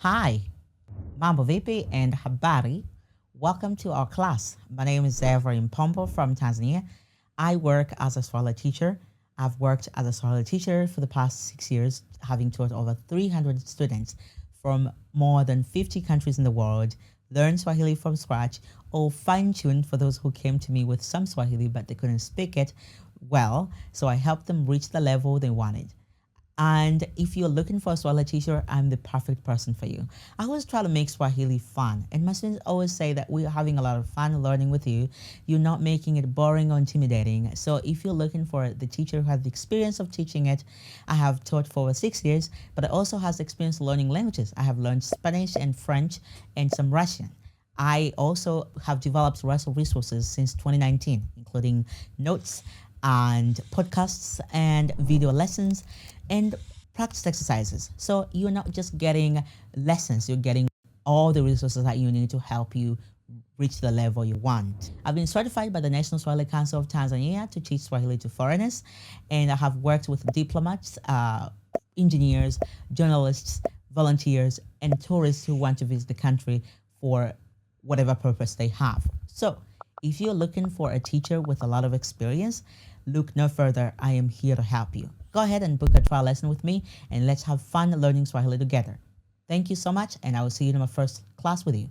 Hi, Mambo Vipi and Habari. Welcome to our class. My name is Xavery from Tanzania. I work as a Swahili teacher. I've worked as a Swahili teacher for the past 6 years, having taught over 300 students from more than 50 countries in the world, learn Swahili from scratch, or fine-tuned for those who came to me with some Swahili but they couldn't speak it well, so I helped them reach the level they wanted. And if you're looking for a Swahili teacher, I'm the perfect person for you. I always try to make Swahili fun. And my students always say that we're having a lot of fun learning with you. You're not making it boring or intimidating. So if you're looking for the teacher who has the experience of teaching it, I have taught for over 6 years, but I also has experience learning languages. I have learned Spanish and French and some Russian. I also have developed Russell resources since 2019, including notes and podcasts and video lessons and practice exercises. So you're not just getting lessons, you're getting all the resources that you need to help you reach the level you want. I've been certified by the National Swahili Council of Tanzania to teach Swahili to foreigners, and I have worked with diplomats, engineers, journalists, volunteers, and tourists who want to visit the country for whatever purpose they have. So if you're looking for a teacher with a lot of experience, look no further. I am here to help you. Go ahead and book a trial lesson with me and let's have fun learning Swahili together. Thank you so much, and I will see you in my first class with you.